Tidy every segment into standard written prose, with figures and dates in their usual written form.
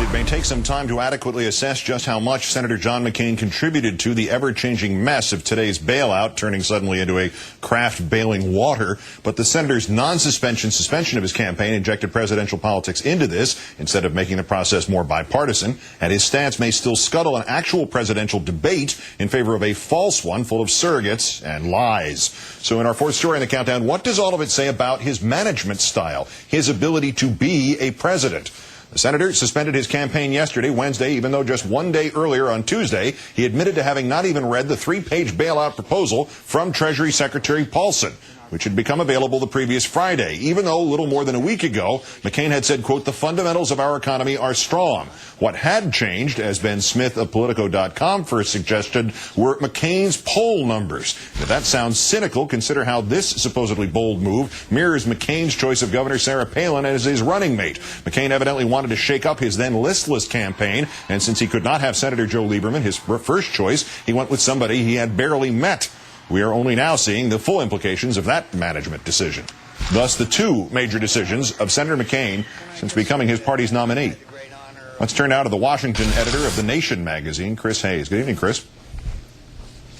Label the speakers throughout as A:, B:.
A: It may take some time to adequately assess just how much Senator John McCain contributed to the ever-changing mess of today's bailout, turning suddenly into a craft bailing water. But the senator's suspension of his campaign injected presidential politics into this instead of making the process more bipartisan. And his stance may still scuttle an actual presidential debate in favor of a false one full of surrogates and lies. So in our fourth story in the countdown, what does all of it say about his management style, his ability to be a president? The senator suspended his campaign yesterday, Wednesday, even though just one day earlier on Tuesday, he admitted to having not even read the 3-page bailout proposal from Treasury Secretary Paulson, which had become available the previous Friday, even though a little more than a week ago, McCain had said, quote, "The fundamentals of our economy are strong." What had changed, as Ben Smith of Politico.com first suggested, were McCain's poll numbers. If that sounds cynical, consider how this supposedly bold move mirrors McCain's choice of Governor Sarah Palin as his running mate. McCain evidently wanted to shake up his then listless campaign, and since he could not have Senator Joe Lieberman, his first choice, he went with somebody he had barely met. We are only now seeing the full implications of that management decision. Thus, the two major decisions of Senator McCain since becoming his party's nominee. Let's turn now to the Washington editor of The Nation magazine, Chris Hayes. Good evening, Chris.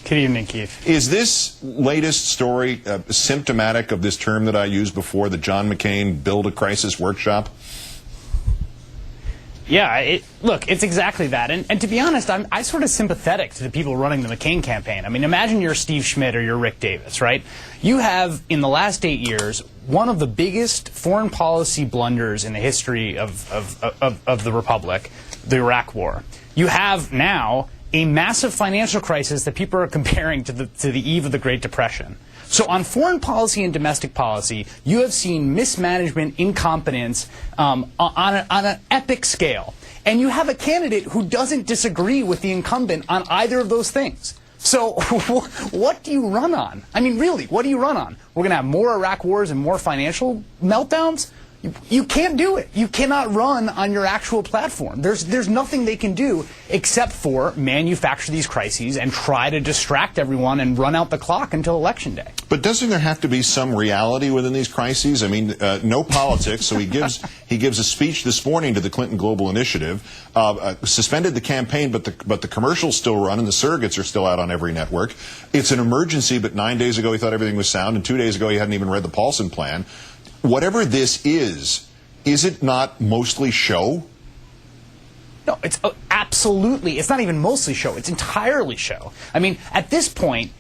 B: Good evening, Keith.
A: Is this latest story symptomatic of this term that I used before, the John McCain Build a Crisis Workshop?
B: Yeah, look, it's exactly that. And to be honest, I'm sort of sympathetic to the people running the McCain campaign. I mean, imagine you're Steve Schmidt or you're Rick Davis, right? You have, in the last 8 years, one of the biggest foreign policy blunders in the history of the Republic, the Iraq War. You have now a massive financial crisis that people are comparing to the eve of the Great Depression. So on foreign policy and domestic policy, you have seen mismanagement, incompetence on an epic scale. And you have a candidate who doesn't disagree with the incumbent on either of those things. So what do you run on? I mean, really, what do you run on? We're going to have more Iraq wars and more financial meltdowns? You can't do it. You cannot run on your actual platform. There's nothing they can do except for manufacture these crises and try to distract everyone and run out the clock until Election Day.
A: But doesn't there have to be some reality within these crises? I mean, no politics. So he gives a speech this morning to the Clinton Global Initiative, suspended the campaign, but the commercials still run and the surrogates are still out on every network. It's an emergency, but 9 days ago he thought everything was sound, and 2 days ago he hadn't even read the Paulson plan. Whatever this is it not mostly show?
B: No, it's absolutely. It's not even mostly show. It's entirely show. I mean, at this point,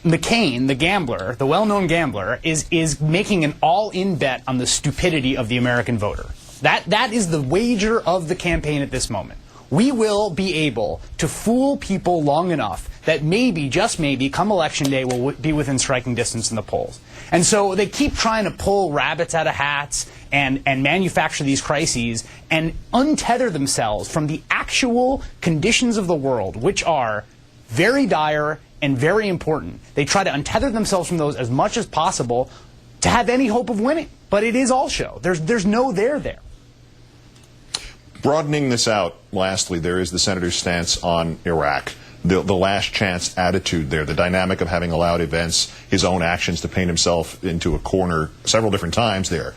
B: McCain, the gambler, the well-known gambler, is making an all-in bet on the stupidity of the American voter. That is the wager of the campaign at this moment. We will be able to fool people long enough that maybe, just maybe, come Election Day, we'll be within striking distance in the polls. And so they keep trying to pull rabbits out of hats and manufacture these crises and untether themselves from the actual conditions of the world, which are very dire and very important. They try to untether themselves from those as much as possible to have any hope of winning. But it is all show. There's no there.
A: Broadening this out, lastly, there is the senator's stance on Iraq. The last chance attitude there, the dynamic of having allowed events, his own actions to paint himself into a corner several different times there.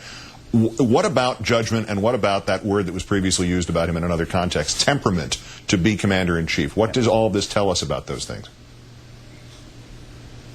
A: What about judgment, and what about that word that was previously used about him in another context, temperament, to be commander-in-chief? What does all of this tell us about those things?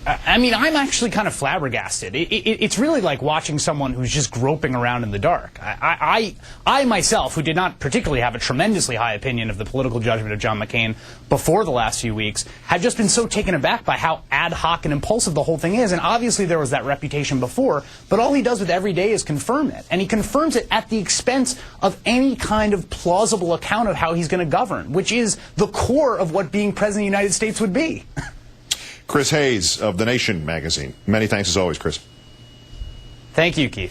B: I mean, I'm actually kind of flabbergasted. It's really like watching someone who's just groping around in the dark. I myself, who did not particularly have a tremendously high opinion of the political judgment of John McCain before the last few weeks, have just been so taken aback by how ad hoc and impulsive the whole thing is. And obviously there was that reputation before, but all he does with every day is confirm it. And he confirms it at the expense of any kind of plausible account of how he's going to govern, which is the core of what being president of the United States would be.
A: Chris Hayes of The Nation magazine. Many thanks as always, Chris.
B: Thank you, Keith.